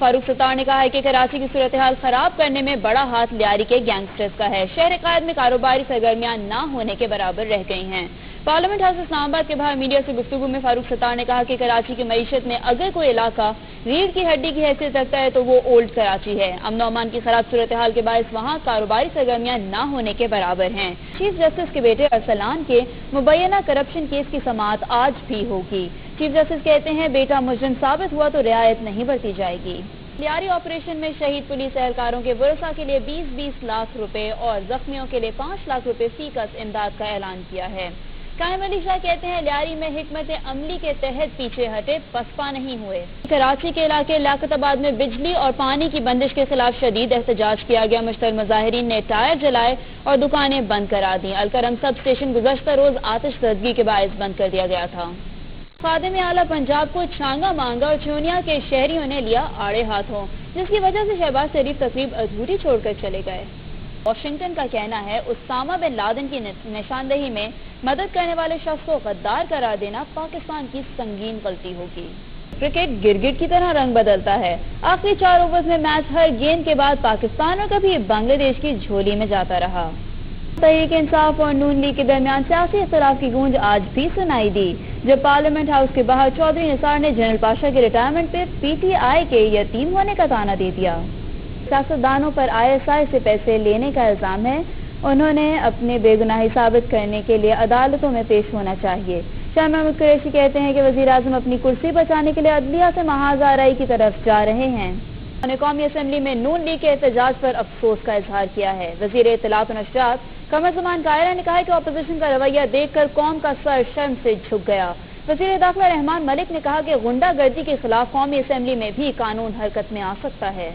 फारूक सत्तार ने कहा है कि कराची की सूरत-ए-हाल खराब करने में बड़ा हाथ लियारी के गैंगस्टर्स का है। शहर कायद में कारोबारी सरगर्मियां ना होने के बराबर रह गई हैं। पार्लियामेंट हाउस इस्लामाबाद के बाहर मीडिया से गुफ्तगू में फारूक सत्तार ने कहा कि कराची की मईशत में अगर कोई इलाका रीढ़ की हड्डी की हैसियत रखता है तो वो ओल्ड कराची है। अमन अमान की खराब सूरत-ए-हाल के बायस वहाँ कारोबारी सरगर्मियां ना होने के बराबर हैं। चीफ जस्टिस के बेटे अरसलान के मुबैना करप्शन केस की समाअत आज भी होगी। चीफ जस्टिस कहते हैं बेटा मुजरिम साबित हुआ तो रियायत नहीं बरती जाएगी। लियारी ऑपरेशन में शहीद पुलिस एहलकारों के वरसा के लिए 20-20 लाख रुपए और जख्मियों के लिए 5 लाख रुपए फीकस इमदाद का ऐलान किया है। कायम अली शाह कहते हैं लियारी में हिकमत अमली के तहत पीछे हटे, पसपा नहीं हुए। कराची के इलाके लियाकताबाद में बिजली और पानी की बंदिश के खिलाफ शदीद एहतजाज किया गया। मुश्तल मुजाहिरीन ने टायर जलाए और दुकानें बंद करा दी। अलकरम सब स्टेशन गुज़श्ता रोज आतिशज़दगी के बायस बंद कर दिया गया था। खादिम आला पंजाब को छांगा मांगा और चूनिया के शहरियों ने लिया आड़े हाथों, जिसकी वजह से शहबाज शरीफ तकरीब अधूरी छोड़कर चले गए। वाशिंगटन का कहना है उसामा बिन लादेन की निशानदेही में मदद करने वाले शख्स को गद्दार करार देना पाकिस्तान की संगीन गलती होगी। क्रिकेट गिरगिट की तरह रंग बदलता है। आखिरी 4 ओवर्स में मैच हर गेंद के बाद पाकिस्तान और कभी बांग्लादेश की झोली में जाता रहा। तहरीक इंसाफ और नून लीग के दरमियान सियासी इख्तिलाफ की गूंज आज भी सुनाई दी, जब पार्लियामेंट हाउस के बाहर चौधरी निसार ने जनरल पाशा के रिटायरमेंट पे पीटीआई के यतीम होने का ताना दे दिया। सियासतदानों पर ISI से पैसे लेने का इल्जाम है। उन्होंने अपने बेगुनाही साबित करने के लिए अदालतों में पेश होना चाहिए। शाह महमूद कुरैशी कहते हैं कि वजीर आजम अपनी कुर्सी बचाने के लिए अदलिया से महाज आराई की तरफ जा रहे हैं। उन्होंने कौमी असम्बली में नून लीग के एहतजाज पर अफसोस का इजहार किया है। वजीर इत्तलात और नशरियात कमर कायरा ने कहा है कि अपोजिशन का रवैया देखकर कौम का सर शर्म से झुक गया। वजीर दाखिला रहमान मलिक ने कहा कि गुंडागर्दी के खिलाफ कौमी असम्बली में भी कानून हरकत में आ सकता है।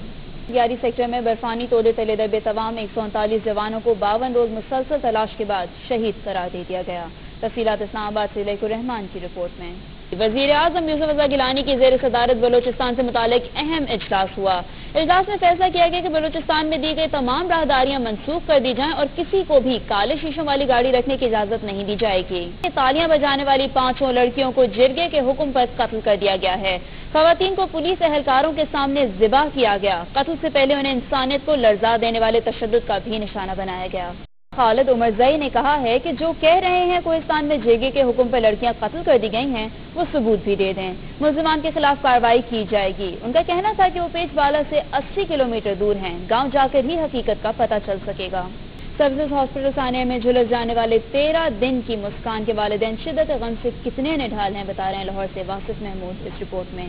यारी सेक्टर में बर्फानी तोड़े तले दबे तमाम 139 जवानों को 52 रोज मुसलसल तलाश के बाद शहीद करार दे दिया गया। तफसीलात इस्लामाबाद से लेकर रहमान की रिपोर्ट में। वजीर आजम यूसुफ रज़ा गिलानी की ज़ेर सदारत बलोचिस्तान से मुतालिक अहम इजलास हुआ। इजलास में फैसला किया गया कि बलोचिस्तान में दी गई तमाम राहदारियां मनसूख कर दी जाएं और किसी को भी काले शीशों वाली गाड़ी रखने की इजाजत नहीं दी जाएगी। तालियां बजाने वाली 5 लड़कियों को जिरगे के हुक्म पर कत्ल कर दिया गया है। खवातीन को पुलिस एहलकारों के सामने ज़िबा किया गया। कत्ल से पहले उन्हें इंसानियत को लर्जा देने वाले तशद्दुद का भी निशाना बनाया गया। खालिद उमरज़ई ने कहा है कि जो कह रहे हैं कोहिस्तान में जिरगे के हुक्म पर लड़कियां कत्ल कर दी गई हैं, वो सबूत भी दे दें। मुल्ज़िमान के खिलाफ कार्रवाई की जाएगी। उनका कहना था कि वो पेचवाला से 80 किलोमीटर दूर हैं। गांव जाकर ही हकीकत का पता चल सकेगा। सर्विसेज हॉस्पिटल सानिया में झुलस जाने वाले 13 दिन की मुस्कान के वालिदैन शिद्दत गम से कितने निढाल हैं, बता रहे हैं लाहौर से वासिफ महमूद इस रिपोर्ट में।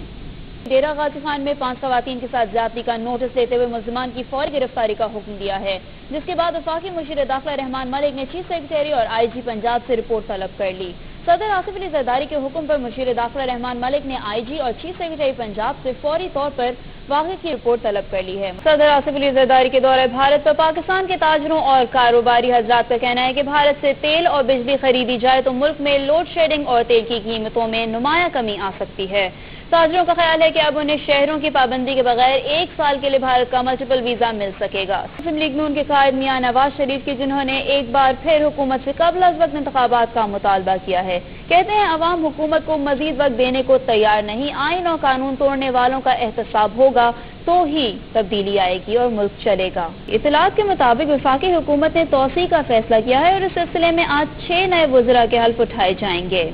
डेरा गाजी खान में 5 खवातीन के साथ ज्यादती का नोटिस लेते हुए मुल्ज़िमान की फौरी गिरफ्तारी का हुक्म दिया है, जिसके बाद वफाकी मुशीर दाखिला रहमान मलिक ने चीफ सेक्रेटरी और IG पंजाब से रिपोर्ट तलब कर ली। सदर आसिफ अली जरदारी के हुक्म पर मुशीर दाखिला रहमान मलिक ने IG और चीफ सेक्रेटरी पंजाब से फौरी तौर पर वाक़े की रिपोर्ट तलब कर ली है। सदर आसिफ अली जरदारी के दौरे भारत पर पाकिस्तान के ताजरों और कारोबारी हजरात का कहना है कि भारत से तेल और बिजली खरीदी जाए तो मुल्क में लोड शेडिंग और तेल की कीमतों में नुमाया कमी आ सकती है। ताजरों का ख्याल है कि अब उन्हें शहरों की पाबंदी के बगैर 1 साल के लिए भारत का मल्टीपल वीजा मिल सकेगा। मुस्लिम लीग नून के कायद मियां नवाज शरीफ की, जिन्होंने एक बार फिर हुकूमत से कबल अज़ वक्त इंतखाबात का मुतालबा किया है, कहते हैं अवाम हुकूमत को मजीद वक्त देने को तैयार नहीं। आइन और कानून तोड़ने वालों का एहतसाब होगा तो ही तब्दीली आएगी और मुल्क चलेगा। इत्तलात के मुताबिक वफाकी हुकूमत ने तौसी का फैसला किया है और इस सिलसिले में आज 6 नए वज़रा के हल्फ उठाए जाएंगे।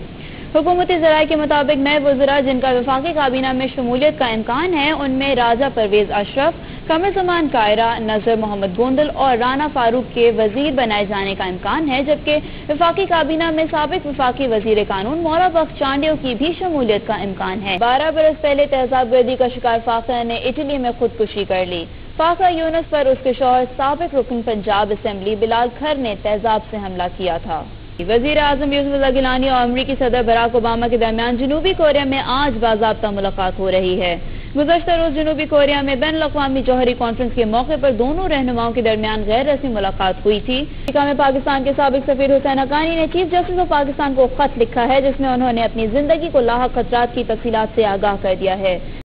हुकूमती ज़राए के मुताबिक नए वज़रा जिनका वफाकी काबीना में शमूलियत का इम्कान है, उनमें राजा परवेज अशरफ, कमर कायरा, नज़र मोहम्मद गोंदल और राना फारूक के वजीर बनाए जाने का इम्कान है, जबकि वफाकी काबीना में साबिक वफाकी वजीर कानून मौला बख्श चांडियों की भी शमूलियत का इम्कान है। 12 बरस पहले तेजाब गर्दी का शिकार फाका ने इटली में खुदकुशी कर ली। फाका यूनुस पर उसके शौहर साबिक रुकन पंजाब असम्बली बिलाल खर ने तेजाब से हमला किया था। वजीर आजम यूसुफ रज़ा गिलानी और अमरीकी सदर बराक ओबामा के दरमियान जनूबी कोरिया में आज बाज़ाब्ता मुलाकात हो रही है। गुज़श्ता रोज जनूबी कोरिया में बैन अक़वामी जौहरी कॉन्फ्रेंस के मौके पर दोनों रहनुमाओं के दरमियान गैर रस्मी मुलाकात हुई थी। अमेरिका में पाकिस्तान के साबिक सफीर हुसैन हक्कानी ने चीफ जस्टिस ऑफ पाकिस्तान को खत लिखा है, जिसमें उन्होंने अपनी जिंदगी को लाहक खतरात की तफसीलात से आगाह कर दिया है।